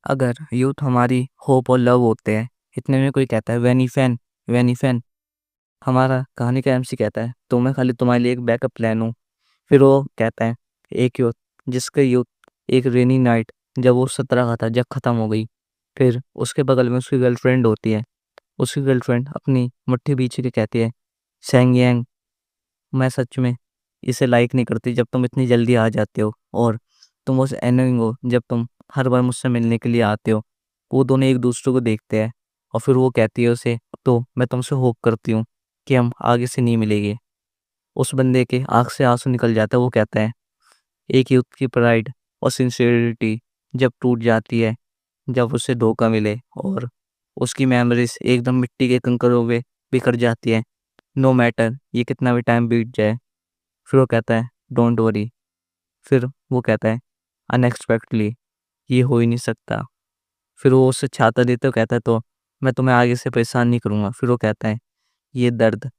अगर यूथ हमारी होप और लव होते हैं, इतने में कोई कहता है वैनी फैन। हमारा कहानी का एमसी कहता है तो मैं खाली तुम्हारे लिए एक बैकअप प्लान हूँ। फिर वो कहता है एक यूथ जिसका यूथ एक रेनी नाइट जब वो 17 का था जब ख़त्म हो गई। फिर उसके बगल में उसकी गर्लफ्रेंड होती है। उसकी गर्लफ्रेंड अपनी मुट्ठी बीच के कहती है सैंग यांग, मैं सच में इसे लाइक नहीं करती जब तुम इतनी जल्दी आ जाते हो, और तुम उस एनोइंग हो जब तुम हर बार मुझसे मिलने के लिए आते हो। वो दोनों एक दूसरे को देखते हैं और फिर वो कहती है उसे, तो मैं तुमसे होप करती हूँ कि हम आगे से नहीं मिलेंगे। उस बंदे के आँख से आंसू निकल जाता है। वो कहता है एक यूथ की प्राइड और सिंसियरिटी जब टूट जाती है, जब उसे धोखा मिले और उसकी मेमोरीज एकदम मिट्टी के कंकरों में बिखर जाती है, नो मैटर ये कितना भी टाइम बीत जाए। फिर वो कहता है डोंट वरी। फिर वो कहता है अनएक्सपेक्टली ये हो ही नहीं सकता। फिर वो उसे छाता देते हुए कहता है तो मैं तुम्हें आगे से परेशान नहीं करूँगा। फिर वो कहता है ये दर्द।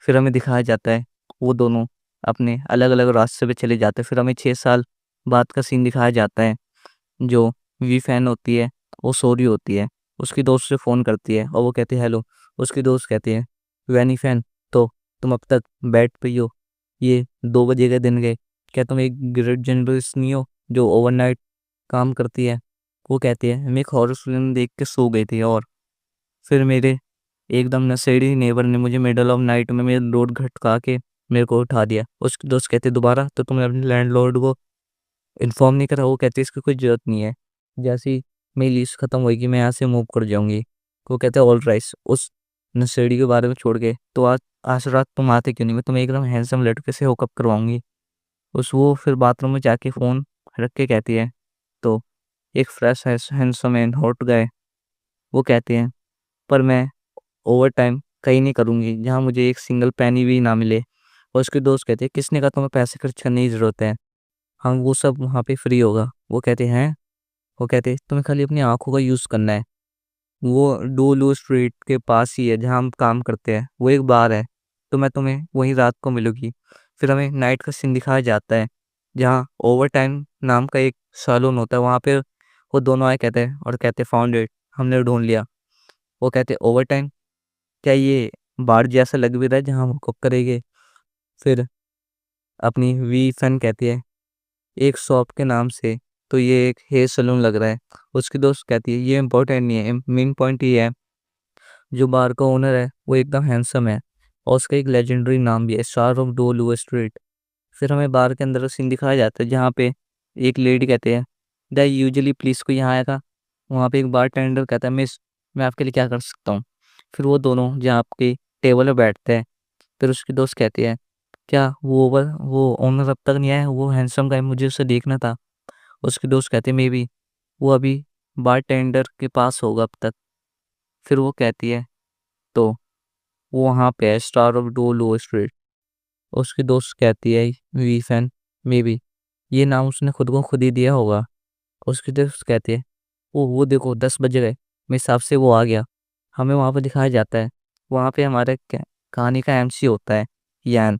फिर हमें दिखाया जाता है वो दोनों अपने अलग अलग रास्ते पे चले जाते हैं। फिर हमें 6 साल बाद का सीन दिखाया जाता है। जो वी फैन होती है वो सो रही होती है, उसकी दोस्त से फ़ोन करती है और वो कहती है हेलो। उसकी दोस्त कहती है वैनी फैन, तो तुम अब तक बेड पे ही हो, ये 2 बजे के दिन गए, क्या तुम एक ग्रेट जर्नलिस्ट नहीं हो जो ओवरनाइट काम करती है। वो कहती है मैं एक हॉरर फिल्म देख के सो गई थी और फिर मेरे एकदम नशेड़ी नेबर ने मुझे मिडल ऑफ नाइट में मेरे रोड खटका के मेरे को उठा दिया। उसकी दोस्त कहते दोबारा तो तुमने अपने लैंडलॉर्ड को इन्फॉर्म नहीं करा। वो कहती है इसकी कोई ज़रूरत नहीं है, जैसे ही मेरी लीज ख़त्म होएगी मैं यहाँ से मूव कर जाऊँगी। वो कहते हैं ऑल राइट। उस नशेड़ी के बारे में छोड़ के तो आज रात तुम आते क्यों नहीं, मैं तुम्हें एकदम हैंडसम लड़के से होकअप करवाऊंगी। उस वो फिर बाथरूम में जाके फ़ोन रख के कहती है तो एक फ्रेश हैंडसम एंड हॉट गाय। वो कहते हैं पर मैं ओवर टाइम कहीं नहीं करूँगी जहाँ मुझे एक सिंगल पैनी भी ना मिले। और उसके दोस्त कहते हैं किसने कहा तुम्हें पैसे खर्च करने की ज़रूरत है, हम वो सब वहाँ पे फ्री होगा। वो कहते हैं वो कहते तुम्हें खाली अपनी आंखों का यूज़ करना है। वो डोलू स्ट्रीट के पास ही है जहाँ हम काम करते हैं, वो एक बार है, तो मैं तुम्हें वहीं रात को मिलूंगी। फिर हमें नाइट का सीन दिखाया जाता है जहाँ ओवर टाइम नाम का एक सैलून होता है। वहाँ पे वो दोनों आए कहते हैं और कहते फाउंड इट, हमने ढूंढ लिया। वो कहते ओवर टाइम, क्या ये बार जैसा लग भी रहा है जहाँ हम हुकअप करेंगे। फिर अपनी वी फन कहती है एक शॉप के नाम से तो ये एक हेयर सैलून लग रहा है। उसकी दोस्त कहती है ये इम्पोर्टेंट नहीं है, मेन पॉइंट ये है जो बार का ओनर है वो एकदम हैंडसम है और उसका एक लेजेंडरी नाम भी है, स्टार ऑफ डोलू स्ट्रीट। फिर हमें बार के अंदर सीन दिखाया जाता है जहाँ पे एक लेडी कहते हैं द यूजली प्लीज को यहाँ आया था। वहाँ पे एक बार टेंडर कहता है मिस मैं आपके लिए क्या कर सकता हूँ। फिर वो दोनों जहाँ आपके टेबल पर बैठते हैं, फिर उसकी दोस्त कहती है क्या वो ओनर अब तक नहीं आया, वो हैंडसम गाय मुझे उसे देखना था। उसकी दोस्त कहती है मे बी वो अभी बार टेंडर के पास होगा अब तक। फिर वो कहती है तो वो वहाँ पे है स्टार ऑफ डोलो स्ट्रीट। उसकी दोस्त कहती है वी फैन मे बी ये नाम उसने खुद को खुद ही दिया होगा। उसकी दोस्त कहती है वो देखो 10 बज गए, मेरे हिसाब से वो आ गया। हमें वहाँ पर दिखाया जाता है वहाँ पे हमारे कहानी का एमसी होता है यान।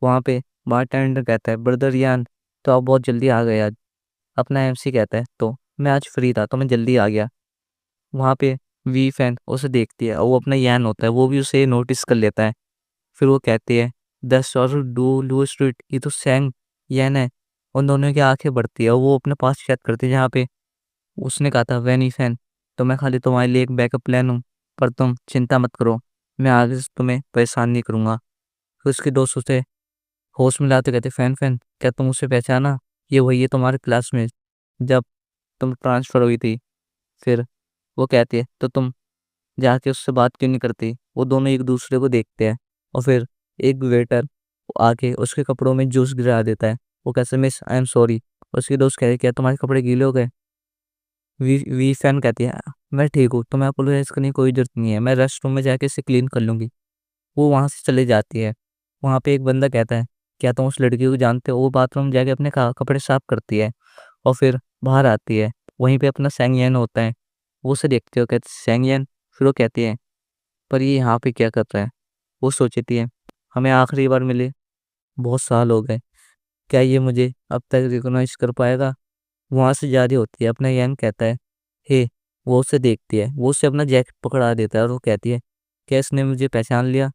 वहाँ पे बारटेंडर कहता है ब्रदर यान, तो आप बहुत जल्दी आ गए आज। अपना एमसी कहता है तो मैं आज फ्री था तो मैं जल्दी आ गया। वहाँ पे वी फैन उसे देखती है और वो अपना यान होता है वो भी उसे नोटिस कर लेता है। फिर वो कहती है द सॉर डू लू स्ट्रीट, ये तो सैंग यान है। उन दोनों की आंखें बढ़ती है और वो अपने पास याद करती है जहाँ पे उसने कहा था वैनी फैन, तो मैं खाली तुम्हारे लिए एक बैकअप प्लान हूँ, पर तुम चिंता मत करो, मैं आगे से तुम्हें परेशान नहीं करूँगा। फिर उसके दोस्त उसे होश में लाते कहते फैन क्या तुम उसे पहचाना, ये वही है तुम्हारे क्लास में जब तुम ट्रांसफ़र हुई थी। फिर वो कहती है तो तुम जाके उससे बात क्यों नहीं करती। वो दोनों एक दूसरे को देखते हैं और फिर एक वेटर आके उसके कपड़ों में जूस गिरा देता है। वो कैसे मिस आई एम सॉरी। उसके दोस्त कह रहे क्या तुम्हारे कपड़े गीले हो गए। वी वी फैन कहती है मैं ठीक हूँ, तुम्हें अपोलोजाइज करने की कोई जरूरत नहीं है, मैं रेस्ट रूम में जाके इसे क्लीन कर लूँगी। वो वहाँ से चले जाती है। वहाँ पे एक बंदा कहता है क्या तुम उस लड़की को जानते हो। वो बाथरूम जाके अपने कपड़े साफ करती है और फिर बाहर आती है। वहीं पे अपना सैंगयन होता है, वो उसे देखते हो कहते सैंगयन। फिर वो कहती है पर ये यहाँ पे क्या कर रहा है। वो सोचती है हमें आखिरी बार मिले बहुत साल हो गए, क्या ये मुझे अब तक रिकॉग्नाइज कर पाएगा। वहाँ से जारी होती है। अपना यन कहता है हे, वो उसे देखती है, वो उससे अपना जैकेट पकड़ा देता है और वो कहती है, क्या इसने मुझे पहचान लिया?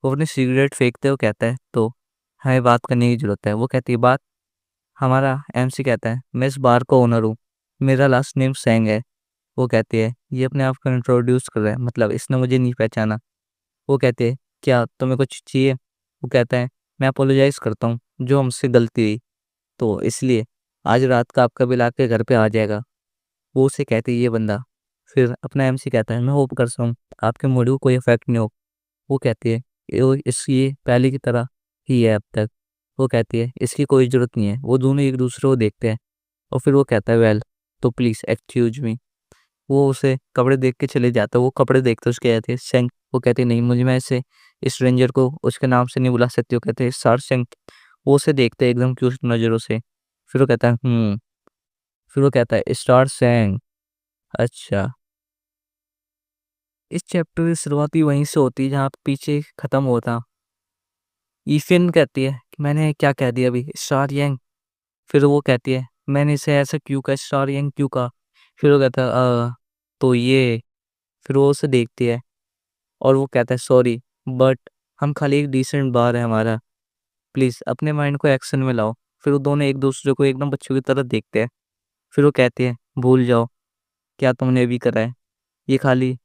वो अपनी सिगरेट फेंकते हुए कहता है, तो हमें बात करने की ज़रूरत है। वो कहती है, बात? हमारा एमसी कहता है, मैं इस बार का ओनर हूँ, मेरा लास्ट नेम सेंग है। वो कहती है, ये अपने आप को इंट्रोड्यूस कर रहा है, मतलब इसने मुझे नहीं पहचाना। वो कहते हैं, क्या तुम्हें कुछ चाहिए? वो कहता है, मैं अपोलोजाइज़ करता हूँ, जो हमसे गलती हुई, तो इसलिए आज रात का आपका बिल आपके घर पे आ जाएगा। वो उसे कहती है, ये बंदा। फिर अपना एमसी कहता है, मैं होप करता हूँ आपके मूड को कोई इफेक्ट नहीं हो। वो कहती है, ये पहले की तरह ही है अब तक। वो कहती है, इसकी कोई ज़रूरत नहीं है। वो दोनों एक दूसरे को देखते हैं और फिर वो कहता है, वेल, तो प्लीज़ एक्सक्यूज मी। वो उसे कपड़े देख के चले जाता है। वो कपड़े देखते उसके कहती है, सेंग। वो कहती है, नहीं, मुझे मैं ऐसे स्ट्रेंजर को उसके नाम से नहीं बुला सकती। वो कहते हैं, सर सेंग। वो उसे देखते है एकदम क्यूट नज़रों से। फिर वो कहता है, फिर वो कहता है, स्टार सेंग। अच्छा। इस चैप्टर की शुरुआत ही वहीं से होती है जहाँ पीछे खत्म होता। ईफिन कहती है कि मैंने क्या कह दिया अभी, स्टार यंग। फिर वो कहती है, मैंने इसे ऐसा क्यों कहा, स्टार यंग क्यों कहा? फिर वो कहता है, तो ये। फिर वो उसे देखती है और वो कहता है, सॉरी, बट हम खाली एक डिसेंट बार है हमारा, प्लीज़ अपने माइंड को एक्शन में लाओ। फिर वो दोनों एक दूसरे को एकदम बच्चों की तरह देखते हैं। फिर वो कहती है, भूल जाओ क्या तुमने अभी करा है, ये खाली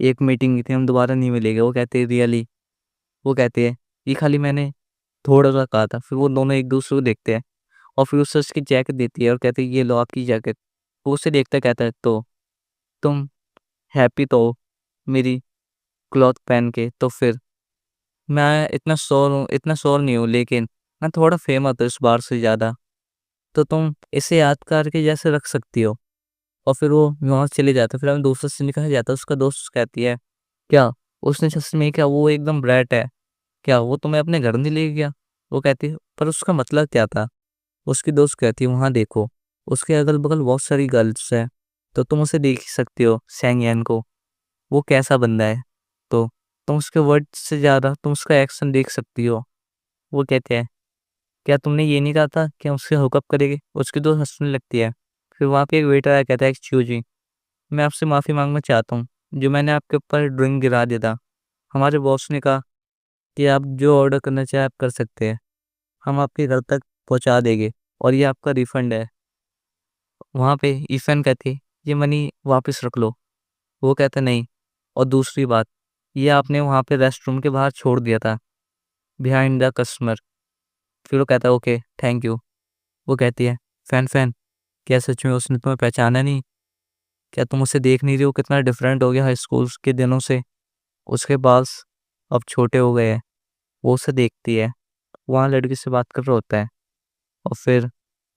एक मीटिंग थी, हम दोबारा नहीं मिलेंगे। वो कहते हैं, रियली? वो कहते हैं, ये खाली मैंने थोड़ा सा कहा था। फिर वो दोनों एक दूसरे को देखते हैं और फिर उसे उसकी जैकेट देती है और कहते हैं, ये लो आपकी जैकेट। वो उसे देखता कहता है, तो तुम हैप्पी तो हो मेरी क्लॉथ पहन के? तो फिर मैं इतना श्योर नहीं हूँ, लेकिन मैं थोड़ा फेमस हूँ इस बार से ज़्यादा, तो तुम इसे यादगार के जैसे रख सकती हो। और फिर वो वहाँ से चले जाते हैं। फिर हमें दोस्तों से निकल जाता है। उसका दोस्त कहती है, क्या उसने सच में, क्या वो एकदम ब्राइट है, क्या वो तुम्हें अपने घर नहीं ले गया? वो कहती है, पर उसका मतलब क्या था? उसकी दोस्त कहती है, वहाँ देखो, उसके अगल बगल बहुत सारी गर्ल्स है, तो तुम उसे देख ही सकती हो, सैंग यान को। वो कैसा बंदा है, तो तुम उसके वर्ड से ज़्यादा तुम उसका एक्शन देख सकती हो। वो कहते हैं, क्या तुमने ये नहीं कहा था कि हम उससे हुकअप करेंगे? उसकी दोस्त हंसने लगती है। फिर वहाँ पे एक वेटर आया, कहता है, एक्सक्यूज मी, मैं आपसे माफ़ी मांगना चाहता हूँ, जो मैंने आपके ऊपर ड्रिंक गिरा दिया था। हमारे बॉस ने कहा कि आप जो ऑर्डर करना चाहे आप कर सकते हैं, हम आपके घर तक पहुँचा देंगे और ये आपका रिफंड है। वहाँ पे ईफन कहती है, ये मनी वापस रख लो। वो कहता है, नहीं, और दूसरी बात, ये आपने वहाँ पे रेस्टरूम के बाहर छोड़ दिया था, बिहाइंड द कस्टमर। फिर वो कहता है, ओके, थैंक यू। वो कहती है, फैन फैन, क्या सच में उसने तुम्हें पहचाना नहीं? क्या तुम उसे देख नहीं रही हो, कितना डिफरेंट हो गया हाई स्कूल के दिनों से? उसके बाल अब छोटे हो गए हैं। वो उसे देखती है, वहाँ लड़की से बात कर रहा होता है और फिर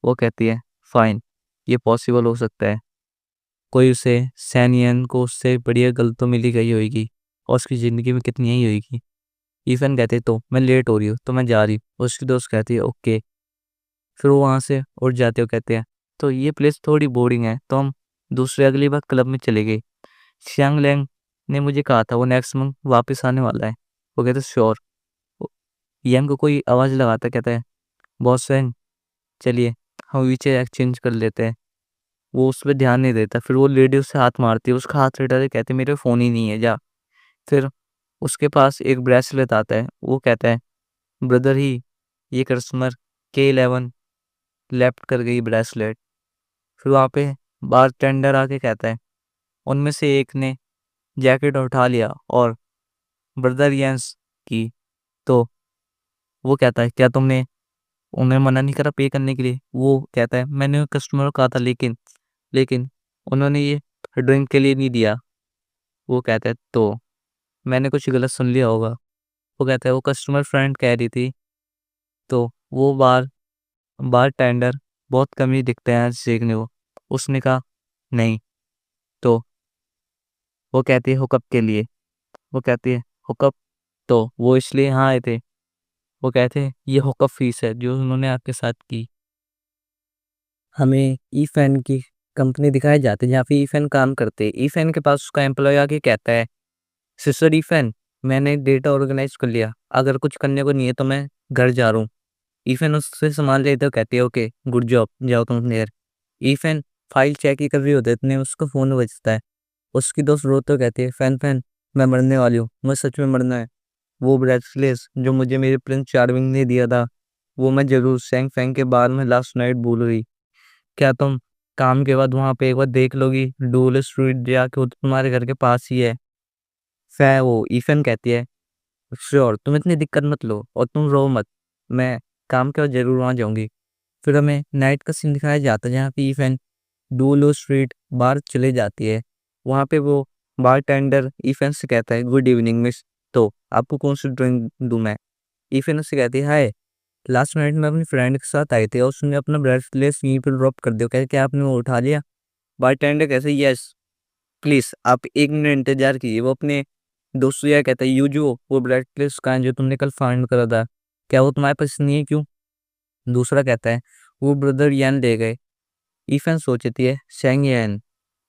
वो कहती है, फाइन, ये पॉसिबल हो सकता है, कोई उसे सैनियन को उससे बढ़िया गर्ल तो मिली गई होगी और उसकी ज़िंदगी में कितनी ही होगी। ईफन कहते, तो मैं लेट हो रही हूँ, तो मैं जा रही हूँ। उसकी दोस्त कहती है, ओके। फिर वो वहाँ से उठ जाते हो, कहते हैं, तो ये प्लेस थोड़ी बोरिंग है, तो हम दूसरे अगली बार क्लब में चले गए। शियांग लैंग ने मुझे कहा था वो नेक्स्ट मंथ वापस आने वाला है। वो कहते, श्योर। यंग को कोई आवाज़ लगाता, कहता है, बॉस फैन, चलिए हम व्हीचेयर एक्सचेंज कर लेते हैं। वो उस पर ध्यान नहीं देता। फिर वो लेडी उससे हाथ मारती है, उसका हाथ हटा के कहते, मेरे फ़ोन ही नहीं है, जा। फिर उसके पास एक ब्रेसलेट आता है। वो कहता है, ब्रदर ही, ये कस्टमर K11 लेफ्ट कर गई ब्रेसलेट। फिर वहाँ पे बारटेंडर आके कहता है, उनमें से एक ने जैकेट उठा लिया और ब्रदर यंस की। तो वो कहता है, क्या तुमने उन्हें मना नहीं करा पे करने के लिए? वो कहता है, मैंने कस्टमर को कहा था, लेकिन उन्होंने ये ड्रिंक के लिए नहीं दिया। वो कहता है, तो मैंने कुछ गलत सुन लिया होगा। वो कहता है, वो कस्टमर फ्रेंड कह रही थी, तो वो बार टेंडर बहुत कम ही दिखते हैं सीखने को। उसने कहा, नहीं, तो वो कहती है, हुकअप के लिए। वो कहती है, हुकअप, तो वो इसलिए यहाँ आए थे? वो कहते हैं, ये हुकअप फीस है जो उन्होंने आपके साथ की। हमें ई फैन की कंपनी दिखाई जाती है जहाँ पे ई फैन काम करते हैं। ई फैन के पास उसका एम्प्लॉय आके कहता है, सिस्टर ई फैन, मैंने डेटा ऑर्गेनाइज कर लिया, अगर कुछ करने को नहीं है तो मैं घर जा रहा हूँ। ई फैन उससे सामान लेते हुए कहती है, ओके, गुड जॉब, जाओ तुम देर। ई फैन फाइल चेक ही कर रही होती है, इतने में उसका फ़ोन बजता है। उसकी दोस्त रोते हुए कहती है, "फैन फैन, मैं मरने वाली हूँ, मुझे सच में मरना है। वो ब्रेसलेस जो मुझे मेरे प्रिंस चार्मिंग ने दिया था, वो मैं ज़रूर सैंग फैंग के बार में लास्ट नाइट भूल गई। क्या तुम काम के बाद वहाँ पे एक बार देख लोगी? डुअल स्ट्रीट जाके, वो तो तुम्हारे घर के पास ही है।" वो ईफन कहती है, "श्योर, तुम इतनी दिक्कत मत लो और तुम रो मत, मैं काम के बाद ज़रूर वहाँ जाऊँगी।" फिर हमें नाइट का सीन दिखाया जाता है जहाँ पे ईफन डुअल स्ट्रीट बार चले जाती है। वहाँ पे वो बारटेंडर ईफन से कहता है, "गुड इवनिंग मिस, तो आपको कौन सी ड्रिंक दूँ मैं?" ईफन उससे कहती है, "हाय, लास्ट नाइट मैं अपनी फ्रेंड के साथ आई थी और उसने अपना ब्रेसलेट यहीं पे ड्रॉप कर दिया, क्या आपने वो उठा लिया?" बारटेंडर कहता है, "यस, प्लीज़ आप 1 मिनट इंतज़ार कीजिए।" वो अपने दोस्त से यह कहता है, "यूजुओ, वो ब्रेसलेट कहाँ है जो तुमने कल फाइंड करा था? क्या वो तुम्हारे पास नहीं है, क्यों?" दूसरा कहता है, "वो ब्रदर यान ले गए।" ईफन सोचती है, "सैंग यान।"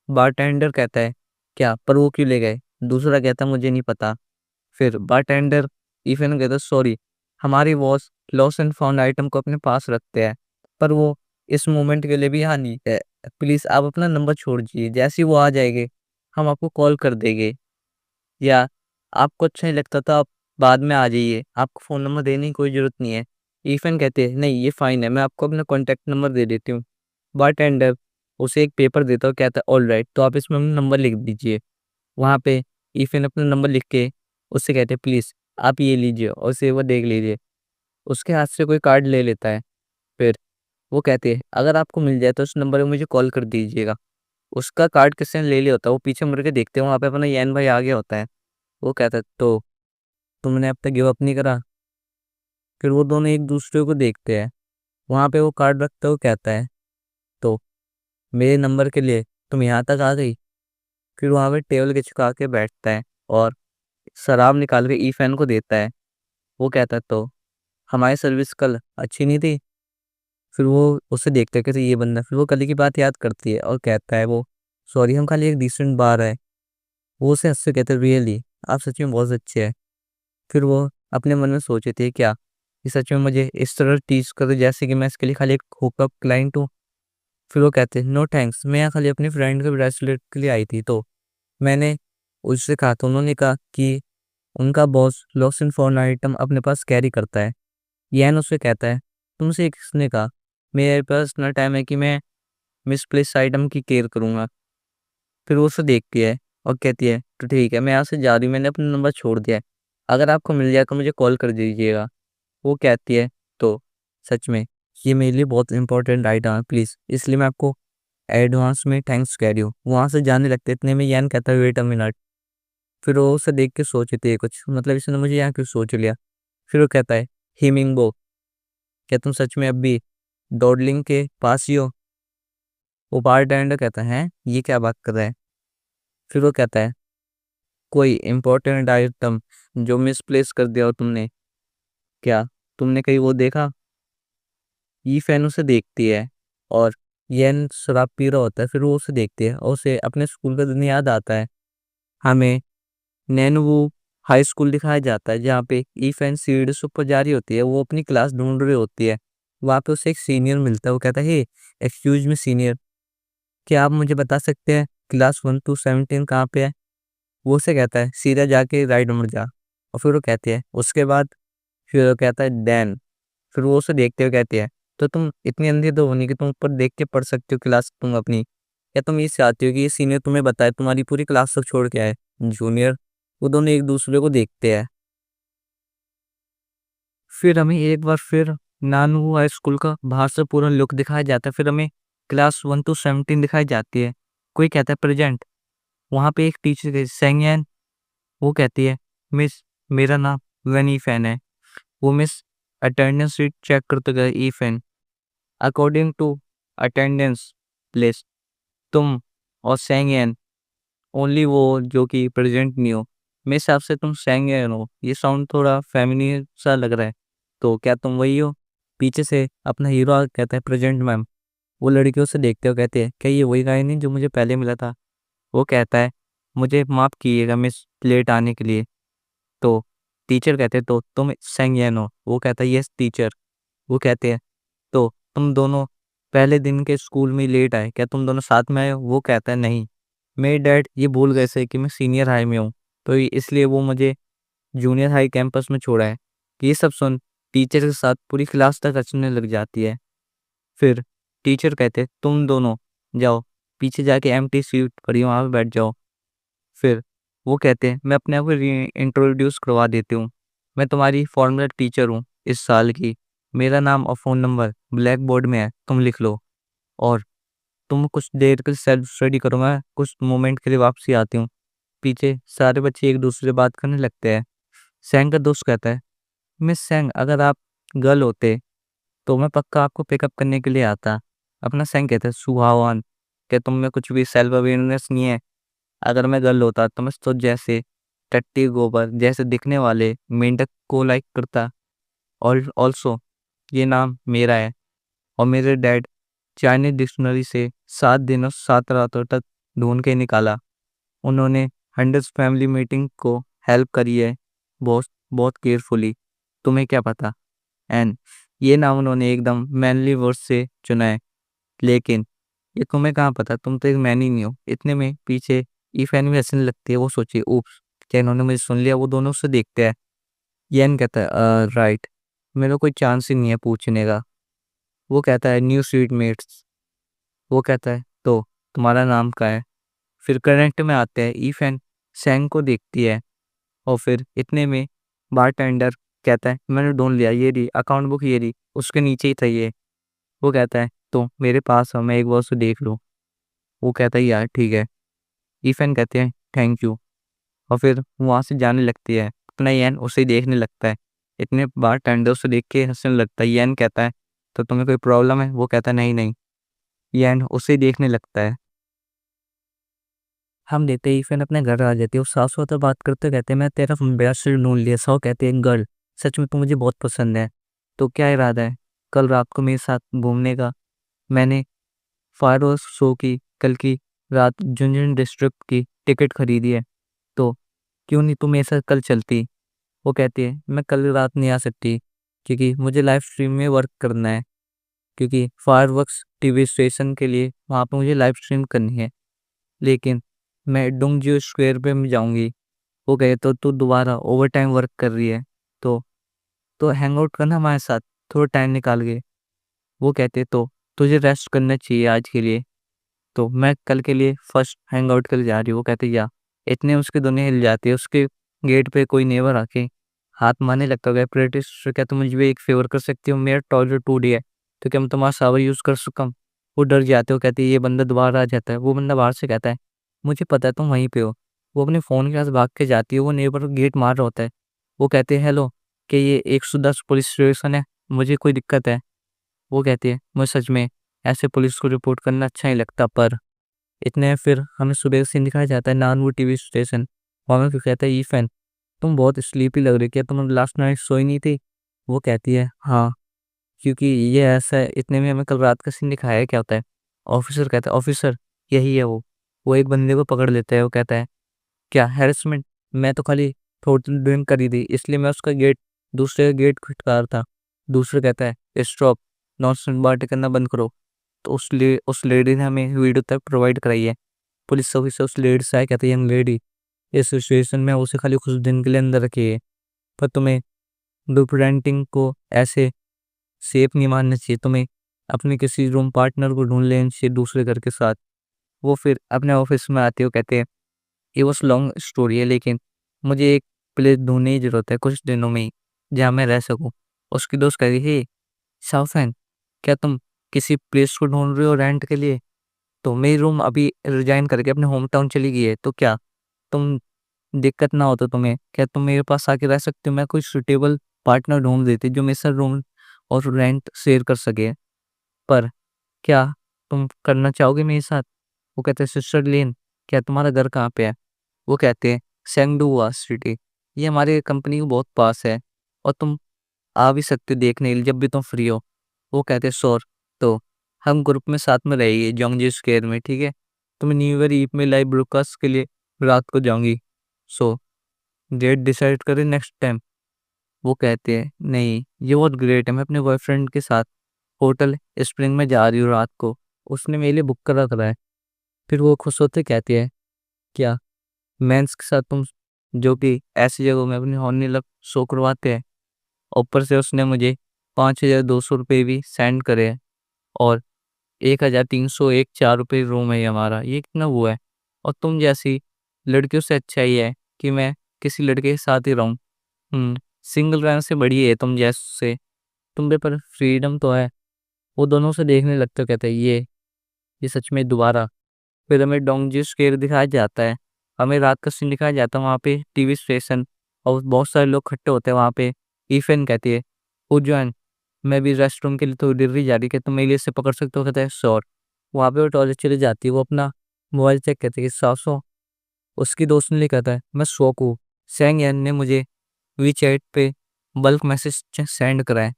बारटेंडर कहता है, "क्या? पर वो क्यों ले गए?" दूसरा कहता है, "मुझे नहीं पता।" फिर बारटेंडर ईफन कहता है, "सॉरी, हमारी boss lost and found item को अपने पास रखते हैं, पर वो इस मोमेंट के लिए भी यहाँ नहीं है। प्लीज़ आप अपना नंबर छोड़ दीजिए, जैसे ही वो आ जाएँगे, हम आपको कॉल कर देंगे, या आपको अच्छा नहीं लगता तो आप बाद में आ जाइए, आपको फ़ोन नंबर देने की कोई ज़रूरत नहीं है।" ईफन कहते हैं, "नहीं, ये फ़ाइन है, मैं आपको अपना कॉन्टैक्ट नंबर दे देती हूँ।" बारटेंडर उसे एक पेपर देता है और कहता है, "ऑलराइट, तो आप इसमें अपना नंबर लिख दीजिए।" वहाँ पे ईफिन अपना नंबर लिख के उससे कहते हैं, "प्लीज़ आप ये लीजिए और इसे वो देख लीजिए।" उसके हाथ से कोई कार्ड ले लेता है। फिर वो कहती है, "अगर आपको मिल जाए तो उस नंबर पे मुझे कॉल कर दीजिएगा।" उसका कार्ड किसी ने ले लिया होता है, वो पीछे मुड़ के देखते हैं, वहाँ पे अपना यैन भाई आ गया होता है। वो कहता है, "तो तुमने अब तक गिव अप नहीं करा?" फिर वो दोनों एक दूसरे को देखते हैं। वहाँ पे वो कार्ड रखता हुआ कहता है, "तो मेरे नंबर के लिए तुम यहाँ तक आ गई?" फिर वहाँ पे टेबल के चिपका के बैठता है और शराब निकाल के ईफैन को देता है। वो कहता है, "तो हमारी सर्विस कल अच्छी नहीं थी?" फिर वो उसे देखता है, कहता है, "ये बंदा।" फिर वो कल की बात याद करती है और कहता है वो, "सॉरी, हम खाली एक डिसेंट बार है।" वो उसे हँस के कहता है, "रियली? आप सच में बहुत अच्छे हैं।" फिर वो अपने मन में सोचती है, क्या ये सच में मुझे इस तरह टीज़ करे जैसे कि मैं इसके लिए खाली एक हुकअप क्लाइंट हूँ? फिर वो कहते हैं, "नो थैंक्स, मैं यहाँ खाली अपनी फ्रेंड के ब्रेसलेट के लिए आई थी।" तो मैंने उससे कहा, तो उन्होंने कहा कि उनका boss lost and found item अपने पास कैरी करता है। यैन उससे कहता है, "तुमसे ये किसने कहा? मेरे पास इतना टाइम है कि मैं मिसप्लेस आइटम की केयर करूँगा।" फिर वो उसे देखती है और कहती है, "तो ठीक है, मैं यहाँ से जा रही हूँ, मैंने अपना नंबर छोड़ दिया है। अगर आपको मिल जाए तो मुझे कॉल कर दीजिएगा।" वो कहती है, "तो सच में ये मेरे लिए बहुत इंपॉर्टेंट आइटम है, प्लीज़, इसलिए मैं आपको एडवांस में थैंक्स कह रही हूँ।" वहाँ से जाने लगते इतने में यैन कहता है, "वेट अ मिनट।" फिर वो उसे देख के सोचती है कुछ, मतलब इसने मुझे यहाँ क्यों सोच लिया? फिर वो कहता है, "हीमिंगबो, क्या तुम सच में अब भी डॉडलिंग के पास ही हो?" वो बारटेंडर कहता है, "हैं? ये क्या बात कर रहा है?" फिर वो कहता है, "कोई इम्पोर्टेंट आइटम जो मिसप्लेस कर दिया हो तुमने, क्या तुमने कहीं वो देखा?" ये फैन उसे देखती है और येन शराब पी रहा होता है, फिर वो उसे देखती है और उसे अपने स्कूल का दिन याद आता है। हमें नैनवू हाई स्कूल दिखाया जाता है जहाँ पे ई फैन सीढ़ी से ऊपर जा रही होती है, वो अपनी क्लास ढूंढ रही होती है। वहाँ पे उसे एक सीनियर मिलता है, वो कहता है, "हे, एक्सक्यूज मी सीनियर, क्या आप मुझे बता सकते हैं क्लास 1 टू 17 कहाँ पे है?" वो उसे कहता है, "सीधा जाके राइट नंबर जा।" और फिर वो कहती है, "उसके बाद?" फिर वो कहता है, "देन।" फिर वो उसे देखते हुए कहती है, "तो तुम इतनी अंधी तो हो नहीं कि तुम ऊपर देख के पढ़ सकती हो क्लास तुम अपनी, या तुम ये चाहती हो कि ये सीनियर तुम्हें बताए तुम्हारी पूरी क्लास सब छोड़ के आए?" जूनियर वो दोनों एक दूसरे को देखते हैं। फिर हमें एक बार फिर नानू हाई स्कूल का बाहर से पूरा लुक दिखाया जाता है। फिर हमें क्लास 1 टू 17 दिखाई जाती है। कोई कहता है, "प्रेजेंट।" वहाँ पे एक टीचर सेंगयन, वो कहती है, "मिस, मेरा नाम वनी फैन है।" वो मिस अटेंडेंस शीट चेक करते गए, ई फैन, "अकॉर्डिंग टू अटेंडेंस लिस्ट, तुम और सैंगयन ओनली वो जो कि प्रेजेंट नहीं हो। मेरे हिसाब से तुम सैंगयन हो। ये साउंड थोड़ा फेमिनिन सा लग रहा है, तो क्या तुम वही हो?" पीछे से अपना हीरो आके कहता है, "प्रेजेंट मैम।" वो लड़कियों से देखते हुए कहते हैं, "क्या ये वही गाय नहीं जो मुझे पहले मिला था?" वो कहता है, "मुझे माफ़ कीजिएगा मिस लेट आने के लिए।" तो टीचर कहते हैं, "तो तुम सैंगयन हो?" वो कहता है, "यस टीचर।" वो कहते हैं, "तो तुम दोनों पहले दिन के स्कूल में लेट आए, क्या तुम दोनों साथ में आए हो? वो कहता है नहीं, मेरे डैड ये भूल गए थे कि मैं सीनियर हाई में हूँ, तो इसलिए वो मुझे जूनियर हाई कैंपस में छोड़ा है। ये सब सुन टीचर के साथ पूरी क्लास तक हंसने लग जाती है। फिर टीचर कहते तुम दोनों जाओ पीछे जाके एम्प्टी सीट पड़ी है, वहाँ पे बैठ जाओ। फिर वो कहते हैं मैं अपने आप को इंट्रोड्यूस करवा देती हूँ, मैं तुम्हारी फॉर्मूला टीचर हूँ इस साल की, मेरा नाम और फ़ोन नंबर ब्लैक बोर्ड में है, तुम लिख लो। और तुम कुछ देर के लिए सेल्फ स्टडी करो, मैं कुछ मोमेंट के लिए वापसी आती हूँ। पीछे सारे बच्चे एक दूसरे से बात करने लगते हैं। सैंग का दोस्त कहता है मिस सैंग, अगर आप गर्ल होते तो मैं पक्का आपको पिकअप करने के लिए आता। अपना सैंग कहता है सुहावान, क्या तुम में कुछ भी सेल्फ अवेयरनेस नहीं है? अगर मैं गर्ल होता तो मैं तो जैसे टट्टी गोबर जैसे दिखने वाले मेंढक को लाइक करता। और ऑल्सो ये नाम मेरा है और मेरे डैड चाइनीज डिक्शनरी से 7 दिनों 7 रातों तक ढूंढ के निकाला। उन्होंने हंड्रेड्स फैमिली मीटिंग को हेल्प करी है, बहुत बहुत केयरफुली। तुम्हें क्या पता? एंड ये नाम उन्होंने एकदम मैनली वर्ड से चुना है, लेकिन ये तुम्हें कहाँ पता, तुम तो एक मैन ही नहीं हो। इतने में पीछे ईफैन भी हंसने लगती है। वो सोची ऊप्स, क्या इन्होंने मुझे सुन लिया? वो दोनों उससे देखते हैं। येन कहता है राइट, मेरा कोई चांस ही नहीं है पूछने का। वो कहता है न्यू स्वीट मेट्स। वो कहता है तो तुम्हारा नाम क्या है? फिर करंट में आते हैं। ईफैन सैंग को देखती है और फिर इतने में बारटेंडर कहता है मैंने ढूंढ लिया, ये रही अकाउंट बुक, ये रही उसके नीचे ही था ये। वो कहता है तो मेरे पास है, मैं एक बार उसे देख लूँ। वो कहता है यार ठीक है। ईफैन कहते हैं थैंक यू और फिर वहाँ से जाने लगती है। अपना यैन उसे देखने लगता है। इतने बार टेंडर उसे देख के हंसने लगता है। यैन कहता है तो तुम्हें कोई प्रॉब्लम है? वो कहता है नहीं नहीं। यैन उसे देखने लगता है। हम देते ही फिर अपने घर आ जाती है। उस सासू तो बात करते कहते मैं तेरा बेस्ट फ्रेंड ढूंढ लिया। साहु कहते हैं गर्ल, सच में तू मुझे बहुत पसंद है, तो क्या इरादा है कल रात को मेरे साथ घूमने का? मैंने फायरवर्क्स शो की कल की रात झुंझुनू डिस्ट्रिक्ट की टिकट खरीदी है, तो क्यों नहीं तुम मेरे साथ कल चलती? वो कहती है मैं कल रात नहीं आ सकती क्योंकि मुझे लाइव स्ट्रीम में वर्क करना है, क्योंकि फायरवर्क्स टीवी स्टेशन के लिए वहाँ पे मुझे लाइव स्ट्रीम करनी है। लेकिन मैं डोंगजियो स्क्वायर पे मैं जाऊँगी। वो कहे तो तू दोबारा ओवर टाइम वर्क कर रही है, तो हैंग आउट करना हमारे साथ थोड़ा टाइम निकाल के। वो कहते तो तुझे रेस्ट करना चाहिए आज के लिए, तो मैं कल के लिए फर्स्ट हैंग आउट के लिए जा रही हूँ। वो कहते या। इतने उसकी दुनिया हिल जाती है। उसके गेट पे कोई नेबर आके हाथ मारने लगता है। ब्रिटिश क्या तुम मुझे भी एक फेवर कर सकती हो? मेरा टॉयलेट टूट गया है, तो क्या मैं तुम्हारा शावर यूज़ कर सकता हूँ? वो डर जाते हो, कहती है ये बंदा दोबारा आ जाता है। वो बंदा बाहर से कहता है मुझे पता है तुम वहीं पे हो। वो अपने फ़ोन के पास भाग के जाती है। वो नेबर गेट मार रहा होता है। वो कहते हैं हेलो, कि ये 110 पुलिस स्टेशन है, मुझे कोई दिक्कत है? वो कहती है मुझे सच में ऐसे पुलिस को रिपोर्ट करना अच्छा नहीं लगता। पर इतने में फिर हमें सुबह का सीन दिखाया जाता है नानवुड टीवी स्टेशन। वहाँ में फिर कहता है ईफैन, तुम बहुत स्लीपी लग रही, क्या तुम लास्ट नाइट सोई नहीं थी? वो कहती है हाँ, क्योंकि ये ऐसा है। इतने में हमें कल रात का सीन दिखाया है। क्या होता है, ऑफिसर कहता है ऑफिसर यही है वो एक बंदे को पकड़ लेता है। वो कहता है क्या हैरेसमेंट? मैं तो खाली थोड़ी ड्रिंक करी थी, इसलिए मैं उसका गेट दूसरे का गेट खटका रहा था। दूसरा कहता है स्टॉप, नॉनसेंस बातें करना बंद करो। तो उस लेडी ने हमें वीडियो तक प्रोवाइड कराई है। पुलिस ऑफिसर उस लेडी से आया, कहते हैं यंग लेडी, इस सिचुएशन में उसे खाली कुछ दिन के लिए अंदर रखिए, पर तुम्हें ग्रुप रेंटिंग को ऐसे सेफ नहीं मानना चाहिए। तुम्हें अपने किसी रूम पार्टनर को ढूंढ लेना चाहिए दूसरे घर के साथ। वो फिर अपने ऑफिस में आते हो, कहते हैं ये बस लॉन्ग स्टोरी है, लेकिन मुझे एक प्लेस ढूंढने की जरूरत है कुछ दिनों में ही, जहाँ मैं रह सकूँ। उसकी दोस्त कह रही हे शाओफैन, क्या तुम किसी प्लेस को ढूंढ रहे हो रेंट के लिए? तो मेरी रूम अभी रिजाइन करके अपने होम टाउन चली गई है, तो क्या तुम दिक्कत ना हो तो तुम्हें, क्या तुम मेरे पास आके रह सकते हो? मैं कोई सुटेबल पार्टनर ढूंढ देती जो मेरे साथ रूम और रेंट शेयर कर सके। पर क्या तुम करना चाहोगे मेरे साथ? वो कहते हैं सिस्टर लेन, क्या तुम्हारा घर कहाँ पे है? वो कहते हैं सेंगडुआ सिटी, ये हमारे कंपनी के बहुत पास है और तुम आ भी सकते हो देखने के लिए जब भी तुम फ्री हो। वो कहते हैं श्योर, तो हम ग्रुप में साथ में रहेंगे जोंगजी स्क्वायर में, ठीक है? तुम्हें न्यू ईयर ईव में लाइव ब्रोडकास्ट के लिए रात को जाऊंगी, सो डेट डिसाइड करें नेक्स्ट टाइम। वो कहते हैं नहीं, ये बहुत ग्रेट है, मैं अपने बॉयफ्रेंड के साथ होटल स्प्रिंग में जा रही हूँ रात को, उसने मेरे लिए बुक कर रखा है। फिर वो खुश होते कहती है, क्या मेंस के साथ तुम जो कि ऐसी जगहों में अपनी हॉर्नी लव शो करवाते हैं। ऊपर से उसने मुझे 5,200 रुपये भी सेंड करे हैं, और 1,301 4 रुपये रूम है ये हमारा, ये कितना वो है। और तुम जैसी लड़कियों से अच्छा ही है कि मैं किसी लड़के के साथ ही रहूं। सिंगल रहने से बड़ी है तुम जैसे, तुम पे पर फ्रीडम तो है। वो दोनों से देखने लगते हो, कहते हैं ये सच में दोबारा। फिर हमें डोंगजी स्क्वेयर दिखाया जाता है, हमें रात का सीन दिखाया जाता है, वहाँ पे टीवी स्टेशन और बहुत सारे लोग इकट्ठे होते हैं वहाँ पे। ईफेन कहती है, उज्जैन मैं भी रेस्ट रूम के लिए तो डिलीवरी जा रही है, तुम मेरे लिए से पकड़ सकते हो। कहता है श्योर। वहाँ पे वो टॉयलेट चली जाती है, वो अपना मोबाइल चेक करती है, 700। उसकी दोस्त ने कहता है, मैं शौक हूँ, सेंग यान ने मुझे वीचैट पे बल्क मैसेज सेंड कराए।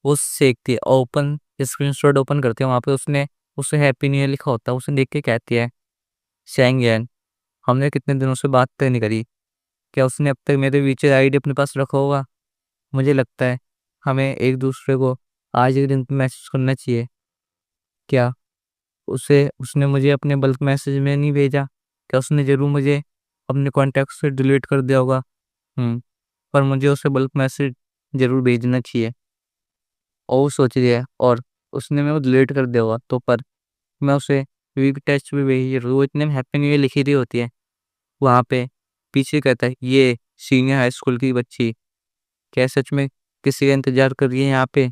वो देखती है, ओपन स्क्रीनशॉट ओपन करती है, वहाँ पे उसने उसे हैप्पी न्यू ईयर लिखा होता है। उसे देख के कहती है, सेंग यान हमने कितने दिनों से बात तक नहीं करी, क्या उसने अब तक मेरे वीचैट आईडी अपने पास रखा होगा। मुझे लगता है हमें एक दूसरे को आज के दिन मैसेज करना चाहिए। क्या उसे उसने मुझे अपने बल्क मैसेज में नहीं भेजा, क्या उसने जरूर मुझे अपने कॉन्टैक्ट से डिलीट कर दिया होगा। पर मुझे उसे बल्क मैसेज जरूर भेजना चाहिए। और वो सोच रही है, और उसने मैं वो डिलीट कर दिया होगा तो, पर मैं उसे वीक टेस्ट भी भेजी जरूर। वो इतने में हैप्पी न्यू ईयर लिखी रही होती है वहाँ पे। पीछे कहता है, ये सीनियर हाई स्कूल की बच्ची क्या सच में किसी का इंतजार कर रही है यहाँ पे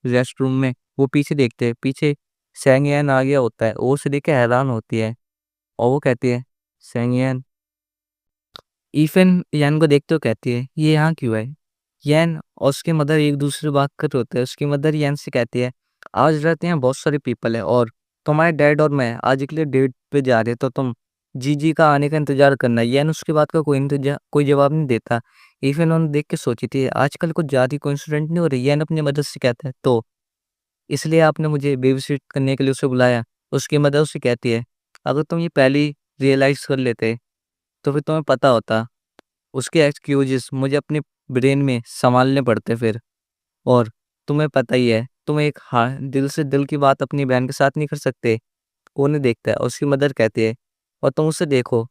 रेस्ट रूम में। वो पीछे देखते हैं, पीछे सैंगयान आ गया होता है, वो उसे देख के हैरान होती है। और वो कहती है, सैंगयान। ईफन यान को देखते हो कहती है, ये यहाँ क्यों है। यान और उसकी मदर एक दूसरे से बात कर रहे होते हैं। उसकी मदर यान से कहती है, आज रहते हैं बहुत सारे पीपल है, और तुम्हारे डैड और मैं आज के लिए डेट पे जा रहे हैं, तो तुम जीजी का आने का इंतजार करना। यान उसकी बात का कोई जवाब नहीं देता। इवन उन्होंने देख के सोची थी, आजकल कुछ ज्यादा कोइंसिडेंट नहीं हो रही। यान अपनी मदर से कहता है, तो इसलिए आपने मुझे बेबी करने के लिए उसे बुलाया। उसकी मदर उसे कहती है, अगर तुम ये पहले ही रियलाइज कर लेते तो फिर तुम्हें पता होता। उसके एक्सक्यूजेस मुझे अपने ब्रेन में संभालने पड़ते फिर। और तुम्हें पता ही है, तुम एक हाँ दिल से दिल की बात अपनी बहन के साथ नहीं कर सकते। वो नहीं देखता है। उसकी मदर कहती है, और तुम उसे देखो,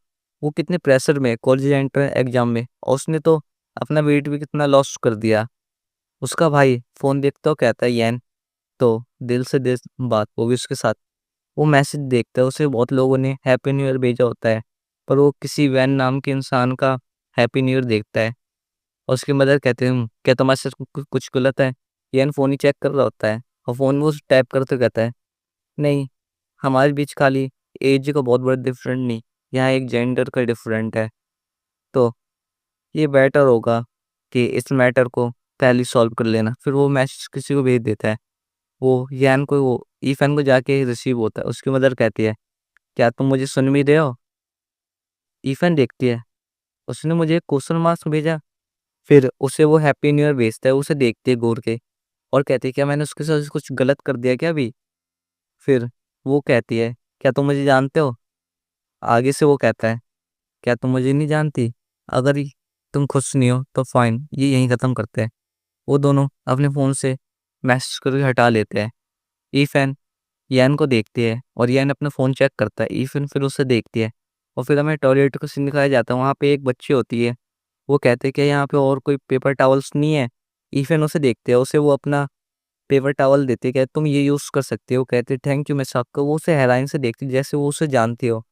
वो कितने प्रेशर में कॉलेज एंट्रेंस एग्जाम में, और उसने तो अपना वेट भी कितना लॉस कर दिया। उसका भाई फोन देखता हो कहता है, यैन तो दिल से दिल बात, वो भी उसके साथ। वो मैसेज देखता है, उसे बहुत लोगों ने हैप्पी न्यू ईयर भेजा होता है, पर वो किसी वैन नाम के इंसान का हैप्पी न्यू ईयर देखता है। और उसकी मदर कहते हैं, क्या तुम्हारे साथ कुछ गलत है। यैन फ़ोन ही चेक कर रहा होता है, और फ़ोन वो टैप करते कहता है, नहीं, हमारे बीच खाली एज का बहुत बड़ा डिफरेंट नहीं, यहाँ एक जेंडर का डिफरेंट है। तो ये बेटर होगा कि इस मैटर को पहले सॉल्व कर लेना। फिर वो मैसेज किसी को भेज देता है। वो यैन को, वो ईफैन को जाके रिसीव होता है। उसकी मदर कहती है, क्या तुम मुझे सुन भी रहे हो। ईफैन देखती है, उसने मुझे क्वेश्चन मार्क्स भेजा। फिर उसे वो हैप्पी न्यू ईयर भेजता है। उसे देखती है घूर के, और कहती है, क्या मैंने उसके साथ कुछ गलत कर दिया क्या अभी। फिर वो कहती है, क्या तुम मुझे जानते हो। आगे से वो कहता है, क्या तुम मुझे नहीं जानती। अगर तुम खुश नहीं हो तो फाइन, ये यहीं ख़त्म करते हैं। वो दोनों अपने फ़ोन से मैसेज करके हटा लेते हैं। ईफैन यैन को देखती है, और यैन अपना फ़ोन चेक करता है। ईफैन फिर उसे देखती है, और फिर हमें टॉयलेट का सीन दिखाया जाता है। वहाँ पे एक बच्ची होती है, वो कहते हैं कि यहाँ पे और कोई पेपर टॉवल्स नहीं है। ईफैन उसे देखते हैं, उसे वो अपना पेपर टॉवल देती है, कहते तुम ये यूज़ कर सकते हो। कहते थैंक यू मैं सबको। वो उसे हैरानी से देखती है, जैसे वो उसे जानती हो।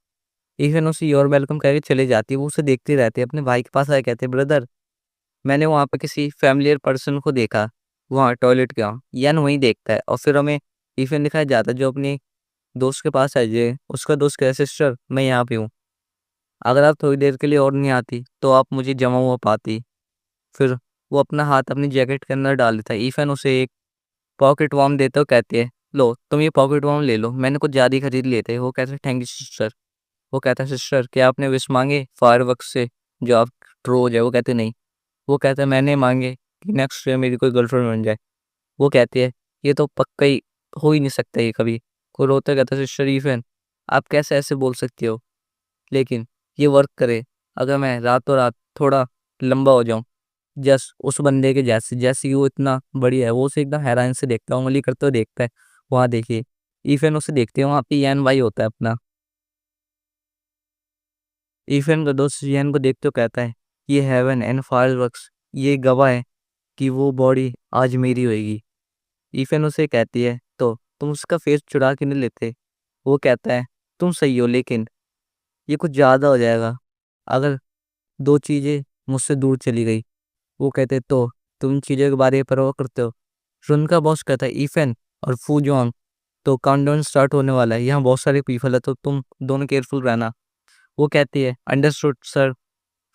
इवन उसे योर वेलकम कह के चले जाती है। वो उसे देखती रहती है। अपने भाई के पास आए कहते, ब्रदर मैंने वहाँ पे किसी फैमिलियर पर्सन को देखा, वहाँ टॉयलेट के वहाँ। यान वहीं देखता है, और फिर हमें टिफिन दिखाया जाता है जो अपनी दोस्त के पास है। जे उसका दोस्त कहता है, सिस्टर मैं यहाँ पे हूँ, अगर आप थोड़ी देर के लिए और नहीं आती तो आप मुझे जमा हुआ पाती। फिर वो अपना हाथ अपनी जैकेट के अंदर डाल देता है। ईफन उसे एक पॉकेट वार्म देते हो, कहते हैं लो तुम ये पॉकेट वार्म ले लो, मैंने कुछ ज़्यादा ही खरीद लिए थे। वो कहते हैं थैंक यू सिस्टर। वो कहता है, सिस्टर क्या आपने विश मांगे फायरवर्क्स से जो आप थ्रो हो जाए। वो कहते नहीं। वो कहता है, मैंने मांगे कि नेक्स्ट ईयर मेरी कोई गर्लफ्रेंड बन जाए। वो कहती है, ये तो पक्का ही हो ही नहीं सकता ये कभी। कोई रोता कहता है, सिस्टर ईफन आप कैसे ऐसे बोल सकती हो, लेकिन ये वर्क करे अगर मैं रातों रात थोड़ा लंबा हो जाऊं। जस्ट उस बंदे के जैसे, जैसे कि वो इतना बढ़िया है, वो उसे एकदम हैरान से देखता है, उंगली करते हुए देखता है। वहाँ देखिए ईफेन उसे देखते हैं, वहाँ पे यन भाई होता है अपना। ईफेन का दोस्त यन को देखते हुए कहता है, ये हेवन एंड फायरवर्क्स, ये गवाह है कि वो बॉडी आज मेरी होएगी। ईफेन उसे कहती है, तो तुम उसका फेस चुरा के नहीं लेते? वो कहता है, तुम सही हो, लेकिन ये कुछ ज़्यादा हो जाएगा अगर दो चीज़ें मुझसे दूर चली गई। वो कहते, तो तुम इन चीज़ों के बारे में परवाह करते हो? फिर उनका बॉस कहता है, ईफेन और फूजोंग, तो काउंटडाउन स्टार्ट होने वाला है, यहाँ बहुत सारे पीपल है, तो तुम दोनों केयरफुल रहना। वो कहती है, अंडरस्टूड सर।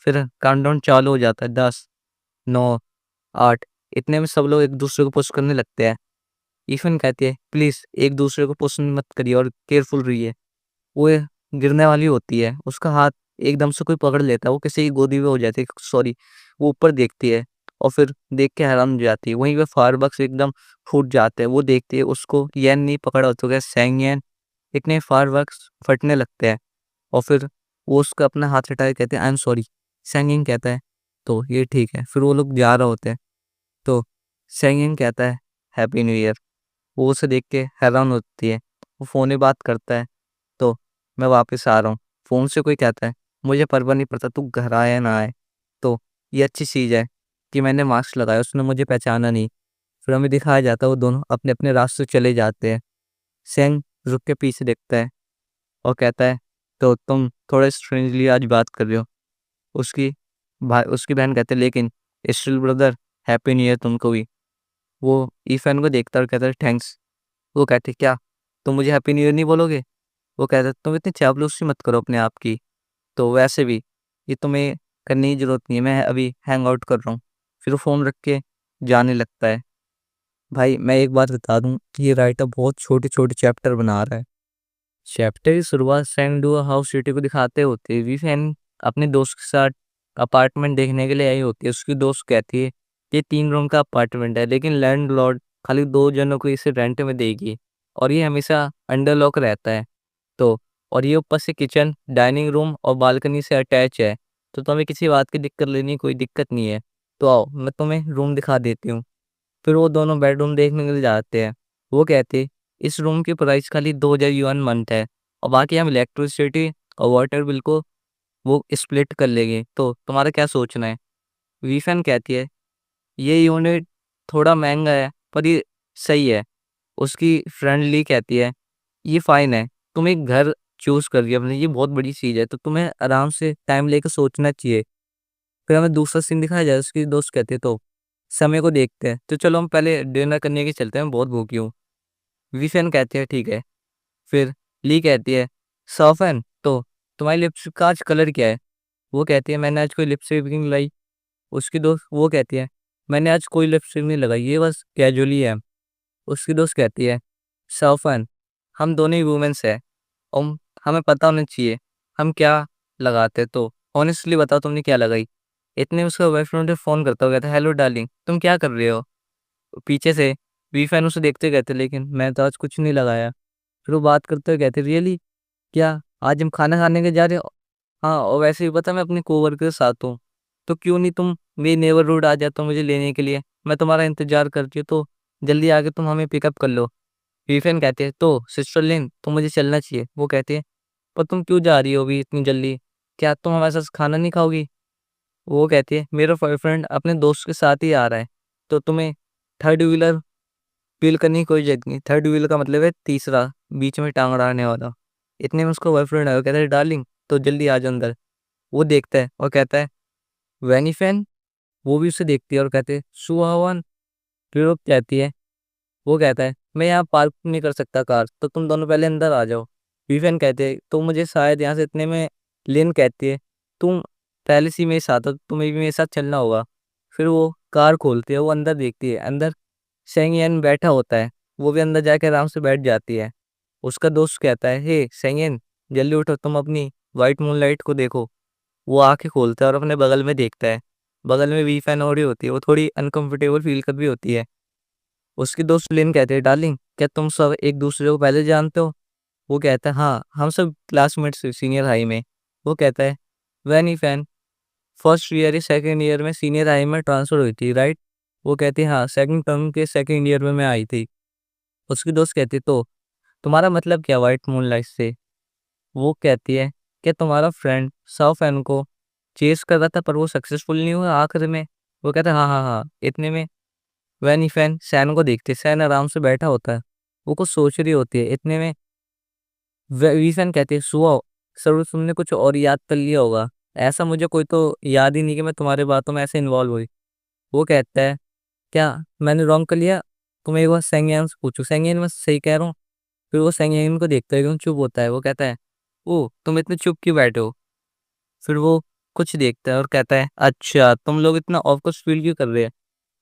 फिर काउंटडाउन चालू हो जाता है, 10, 9, 8। इतने में सब लोग एक दूसरे को पुश करने लगते हैं। ईफन कहती है, प्लीज़ एक दूसरे को पुश मत करिए और केयरफुल रहिए। वो गिरने वाली होती है, उसका हाथ एकदम से कोई पकड़ लेता है, वो किसी की गोदी में हो जाती है, सॉरी। वो ऊपर देखती है और फिर देख के हैरान हो जाती है। वहीं पे फायरवर्क्स एकदम फूट जाते हैं, वो देखती है उसको यन नहीं पकड़ा हो चुका है, सैंग यन। इतने फायरवर्क्स फटने लगते हैं और फिर वो उसका अपना हाथ हटा के कहते हैं, आई एम सॉरी। सैंगिंग कहता है, तो ये ठीक है। फिर वो लोग जा रहे होते हैं, तो सैंगिंग कहता है, हैप्पी न्यू ईयर। वो उसे देख के हैरान होती है, वो फ़ोन में बात करता है, तो मैं वापस आ रहा हूँ। फ़ोन से कोई कहता है, मुझे परवाह नहीं पड़ता तू घर आए या ना आए, तो ये अच्छी चीज़ है कि मैंने मास्क लगाया, उसने मुझे पहचाना नहीं। फिर हमें दिखाया जाता है वो दोनों अपने अपने रास्ते चले जाते हैं। सैंग रुक के पीछे देखता है और कहता है, तो तुम थोड़े स्ट्रेंजली आज बात कर रहे हो। उसकी बहन कहते, लेकिन still brother, happy new year तुमको भी। वो ईफैन को देखता है और कहता है, थैंक्स। वो कहते, क्या तुम मुझे हैप्पी न्यू ईयर नहीं बोलोगे? वो कहता है, तुम इतनी चापलूसी मत करो अपने आप की, तो वैसे भी ये तुम्हें करने की ज़रूरत नहीं है, मैं अभी हैंग आउट कर रहा हूँ। फिर वो फ़ोन रख के जाने लगता है। भाई मैं एक बात बता दूँ कि ये राइटर बहुत छोटे-छोटे चैप्टर बना रहा है। चैप्टर की शुरुआत सैंडू हाउस सिटी को दिखाते होते हैं। वीफेन अपने दोस्त के साथ अपार्टमेंट देखने के लिए आई होती है। उसकी दोस्त कहती है, ये 3 रूम का अपार्टमेंट है, लेकिन लैंडलॉर्ड खाली 2 जनों को इसे रेंट में देगी और ये हमेशा अंडर लॉक रहता है। तो और ये ऊपर से किचन, डाइनिंग रूम और बालकनी से अटैच है, तो तुम्हें किसी बात की दिक्कत लेने की कोई दिक्कत नहीं है। तो आओ मैं तुम्हें रूम दिखा देती हूँ। फिर वो दोनों बेडरूम देखने के लिए जाते हैं। वो कहते, इस रूम की प्राइस खाली 2000 युआन मंथ है और बाकी हम इलेक्ट्रिसिटी और वाटर बिल को वो स्प्लिट कर लेंगे, तो तुम्हारा क्या सोचना है? वीफेन कहती है, ये यूनिट थोड़ा महंगा है पर ये सही है। उसकी फ्रेंड ली कहती है, ये फाइन है, तुम एक घर चूज कर लिया अपने, ये बहुत बड़ी चीज़ है, तो तुम्हें आराम से टाइम लेकर सोचना चाहिए। फिर हमें दूसरा सीन दिखाया जाए, उसकी दोस्त कहती है, तो समय को देखते हैं, तो चलो हम पहले डिनर करने के चलते हैं, मैं बहुत भूखी हूँ। विफेन कहती है, ठीक है। फिर ली कहती है, सौफन, तो तुम्हारी लिपस्टिक का आज कलर क्या है? वो कहती है, मैंने आज कोई लिपस्टिक नहीं लाई। उसकी दोस्त वो कहती है, मैंने आज कोई लिपस्टिक नहीं लगाई, ये बस कैजुअली है। उसकी दोस्त कहती है, सौफन, हम दोनों ही वुमेन्स हैं और हमें पता होना चाहिए हम क्या लगाते, तो ऑनेस्टली बताओ तुमने क्या लगाई? इतने में उसका बॉयफ्रेंड उसे फ़ोन करता हुआ कहता है, हेलो डार्लिंग, तुम क्या कर रहे हो? पीछे से वी-फैन उसे देखते कहते, लेकिन मैं तो आज कुछ नहीं लगाया। फिर वो बात करते हुए कहते, रियली? क्या आज हम खाना खाने के जा रहे हो? हाँ, और वैसे भी पता मैं अपने कोवर्कर के साथ हूँ, तो क्यों नहीं तुम मेरी नेबरहुड आ जाते हो मुझे लेने के लिए? मैं तुम्हारा इंतज़ार करती हूँ, तो जल्दी आके तुम हमें पिकअप कर लो। वी-फैन कहते हैं, तो सिस्टर लिन, तो मुझे चलना चाहिए। वो कहती है, पर तुम क्यों जा रही हो अभी इतनी जल्दी? क्या तुम हमारे साथ खाना नहीं खाओगी? वो कहती है, मेरा बॉयफ्रेंड अपने दोस्त के साथ ही आ रहा है, तो तुम्हें थर्ड व्हीलर व्हील करने की कोई ज़रूरत नहीं। थर्ड व्हील का मतलब है तीसरा, बीच में टाँग अड़ाने वाला। इतने में उसका बॉयफ्रेंड आया, वो कहता है, डार्लिंग, तो जल्दी आ जाओ अंदर। वो देखता है और कहता है, वैनीफेन? वो भी उसे देखती है और कहते हैं, सुहावन? फिर वो कहती है, वो कहता है, मैं यहाँ पार्क नहीं कर सकता कार, तो तुम दोनों पहले अंदर आ जाओ। वीवेन कहते हैं, तो मुझे शायद यहाँ से इतने में। लिन कहती है, तुम पहले से ही मेरे साथ हो, तुम्हें भी मेरे साथ चलना होगा। फिर वो कार खोलती है, वो अंदर देखती है, अंदर सेंगयन बैठा होता है। वो भी अंदर जाके आराम से बैठ जाती है। उसका दोस्त कहता है, हे सेंगयन, जल्दी उठो, तुम अपनी वाइट मूनलाइट को देखो। वो आंखें खोलता है और अपने बगल में देखता है। बगल में वी फैन हो रही होती है, वो थोड़ी अनकंफर्टेबल फील कर भी होती है। उसकी दोस्त लिन कहते हैं, डार्लिंग, क्या तुम सब एक दूसरे को पहले जानते हो? वो कहता है, हाँ, हम सब क्लासमेट्स सीनियर हाई में। वो कहता है, वैनी फैन, फर्स्ट ईयर या सेकंड ईयर में सीनियर हाई में ट्रांसफर हुई थी, राइट? वो कहती हाँ, सेकंड टर्म के सेकंड ईयर में मैं आई थी। उसकी दोस्त कहती तो तुम्हारा मतलब क्या व्हाइट मूनलाइट से? वो कहती है कि तुम्हारा फ्रेंड साउफैन को चेस कर रहा था पर वो सक्सेसफुल नहीं हुआ आखिर में। वो कहता है हाँ हाँ हाँ। इतने में वैन फैन सैन को देखते, सैन आराम से बैठा होता है, वो कुछ सोच रही होती है। इतने में वीफैन कहती है सुआ सर, तुमने कुछ और याद कर लिया होगा, ऐसा मुझे कोई तो याद ही नहीं कि मैं तुम्हारे बातों में ऐसे इन्वॉल्व हुई। वो कहता है क्या मैंने रॉन्ग कर लिया? तुम एक बार सेंगयान से पूछो। सेंगयान मैं सही कह रहा हूँ। फिर वो सेंगयान को देखता है, क्यों चुप होता है। वो कहता है ओ तुम इतने चुप क्यों बैठे हो? फिर वो कुछ देखता है और कहता है अच्छा तुम लोग इतना ऑफकोर्स फील क्यों कर रहे हैं?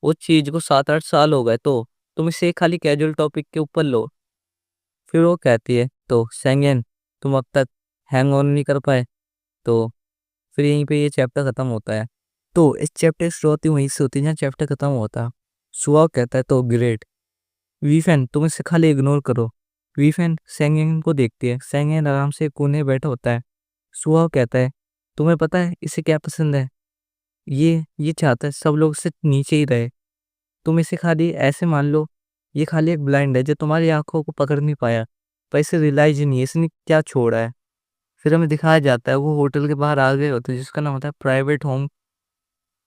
वो चीज को 7-8 साल हो गए तो तुम इसे खाली कैजुअल टॉपिक के ऊपर लो। फिर वो कहती है तो सेंगेन तुम अब तक हैंग ऑन नहीं कर पाए। तो फिर यहीं पे ये चैप्टर खत्म होता है। तो इस चैप्टर की शुरुआत ही वहीं से होती है जहाँ चैप्टर खत्म होता है। सुआ कहता है तो ग्रेट। वीफेन तुम इसे खाली इग्नोर करो। वीफेन सेंगेन को देखती है। सेंगेन आराम से कोने बैठा होता है। सुआ कहता है तुम्हें पता है इसे क्या पसंद है? ये चाहता है सब लोग इससे नीचे ही रहे। तुम इसे खाली ऐसे मान लो, ये खाली एक ब्लाइंड है जो तुम्हारी आंखों को पकड़ नहीं पाया, पर इसे रियलाइज नहीं है इसने क्या छोड़ा है। फिर हमें दिखाया जाता है वो होटल के बाहर आ गए होते हैं जिसका नाम होता है प्राइवेट होम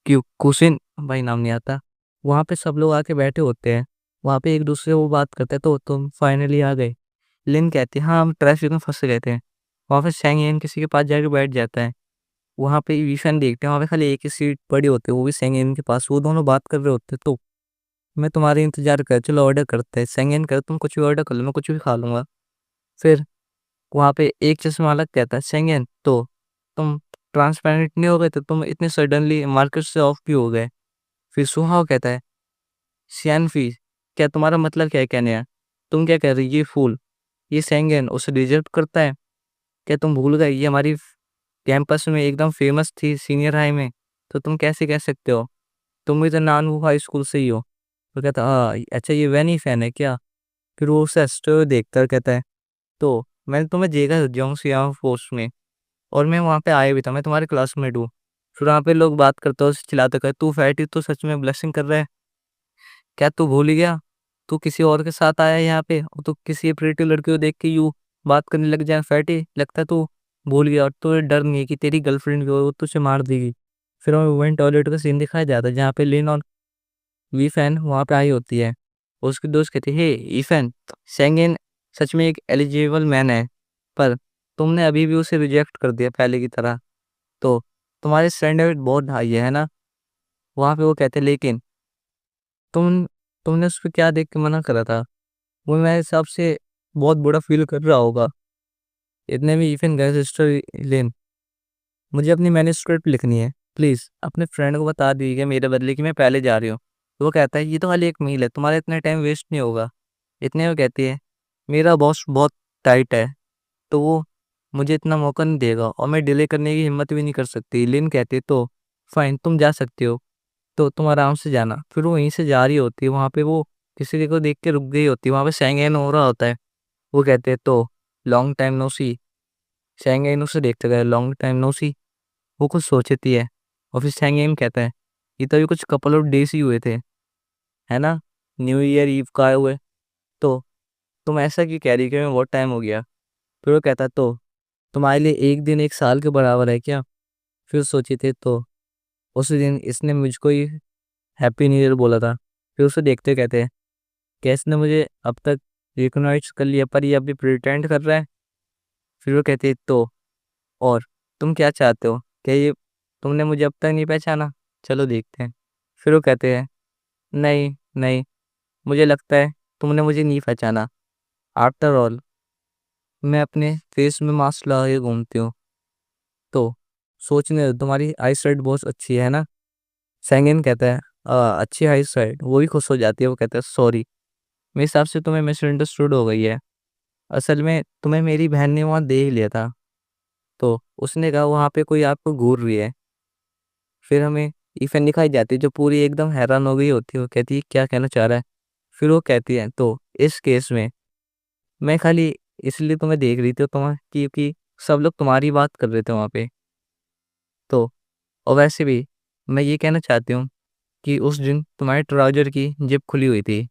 कुसिन, भाई नाम नहीं आता। वहाँ पे सब लोग आके बैठे होते हैं। वहाँ पे एक दूसरे को बात करते हैं तो तुम फाइनली आ गए। लिन कहती है हाँ हम ट्रैफिक में फंसे गए थे। वहाँ पे सैंग एन किसी के पास जाके बैठ जाता है। वहाँ पे ईशान देखते हैं, वहाँ पे खाली एक ही सीट पड़ी होती है, वो भी सैंग एन के पास। वो दोनों बात कर रहे होते हैं तो मैं तुम्हारे इंतजार कर, चलो ऑर्डर करते हैं। सेंगेन कर तुम कुछ भी ऑर्डर कर लो, मैं कुछ भी खा लूंगा। फिर वहाँ पे एक चश्मा वाला कहता है सेंगेन तो तुम ट्रांसपेरेंट नहीं हो गए, तो तुम इतने सडनली मार्केट से ऑफ भी हो गए। फिर सुहाव कहता है सियानफी क्या तुम्हारा मतलब क्या है कहने हैं? तुम क्या कह रही ये फूल, ये सेंगेन उसे रिजेक्ट करता है? क्या तुम भूल गए ये हमारी कैंपस में एकदम फेमस थी सीनियर हाई में, तो तुम कैसे कह सकते हो? तुम भी तो नानू हाई स्कूल से ही हो। तो कहता हाँ अच्छा ये वैनी फैन है क्या? फिर वो उसे हंसते हुए देखता है, कहता है तो मैंने तुम्हें देखा जाऊँ सियाम पोस्ट में, और मैं वहाँ पे आया भी था, मैं तुम्हारे क्लासमेट हूँ। फिर वहाँ पे लोग बात करते हो उसे चिल्लाते कर तू फैटी तो सच में ब्लशिंग कर रहा है क्या? तू भूल ही गया तू किसी और के साथ आया है यहाँ पे, और तू किसी प्रीटी लड़की को देख के यूँ बात करने लग जाए फैटी, लगता है तू भूल गया और तुझे डर नहीं है कि तेरी गर्लफ्रेंड जो है वो तुझे मार देगी। फिर हमें वुमेन टॉयलेट का सीन दिखाया जाता है जहाँ पे लिन और वी फैन वहाँ पे आई होती है। उसकी दोस्त कहती है हे ईफैन सेंगेन सच में एक एलिजिबल मैन है, पर तुमने अभी भी उसे रिजेक्ट कर दिया पहले की तरह, तो तुम्हारे स्टैंडर्ड बहुत हाई है ना? वहाँ पे वो कहते लेकिन तुम तुमने उस पर क्या देख के मना करा था? वो मेरे हिसाब से बहुत बुरा फील कर रहा होगा। इतने में ईफिन गए सिस्टर लेन मुझे अपनी मैन्युस्क्रिप्ट लिखनी है, प्लीज़ अपने फ्रेंड को बता दीजिए मेरे बदले कि मैं पहले जा रही हूँ। तो वो कहता है ये तो खाली एक मील है, तुम्हारा इतना टाइम वेस्ट नहीं होगा। इतने में कहती है मेरा बॉस बहुत टाइट है, तो वो मुझे इतना मौका नहीं देगा और मैं डिले करने की हिम्मत भी नहीं कर सकती। लिन कहती है तो फाइन तुम जा सकती हो, तो तुम आराम से जाना। फिर वो वहीं से जा रही होती है, वहाँ पे वो किसी को देख के रुक गई होती है, वहाँ पे सैंगेन हो रहा होता है। वो कहते हैं तो लॉन्ग टाइम नो सी। सैंगेन उसे देखते गए लॉन्ग टाइम नो सी। वो कुछ सोचती है और फिर सैंगेन कहता है ये तो अभी कुछ कपल ऑफ डेज ही हुए थे, है ना, न्यू ईयर ईव का आए हुए, तो तुम ऐसा क्यों कह रही कि मैं बहुत टाइम हो गया? फिर वो कहता है तो तुम्हारे लिए एक दिन एक साल के बराबर है क्या? फिर सोची थे तो उस दिन इसने मुझको ही हैप्पी न्यू ईयर बोला था। फिर उसे देखते कहते हैं क्या इसने मुझे अब तक रिकॉग्नाइज कर लिया पर ये अभी प्रिटेंड कर रहा है? फिर वो कहते हैं तो और तुम क्या चाहते हो? क्या ये तुमने मुझे अब तक नहीं पहचाना? चलो देखते हैं। फिर वो कहते हैं नहीं नहीं, मुझे लगता है तुमने मुझे नहीं पहचाना। आफ्टर ऑल मैं अपने फेस में मास्क लगा के घूमती हूँ, तो सोचने दो, तुम्हारी आई साइट बहुत अच्छी है ना? सैंगिन कहता है अच्छी आई साइट। वो भी खुश हो जाती है। वो कहता है सॉरी, मेरे हिसाब से तुम्हें मिसअंडरस्टूड हो गई है। असल में तुम्हें मेरी बहन ने वहाँ देख लिया था, तो उसने कहा वहाँ पे कोई आपको घूर रही है। फिर हमें ईफन दिखाई जाती है जो पूरी एकदम हैरान हो गई होती है। वो कहती है क्या कहना चाह रहा है? फिर वो कहती है तो इस केस में मैं खाली इसलिए तुम्हें देख रही थी तुम्हें क्योंकि सब लोग तुम्हारी बात कर रहे थे वहाँ पे, तो और वैसे भी मैं ये कहना चाहती हूँ कि उस दिन तुम्हारे ट्राउज़र की ज़िप खुली हुई थी।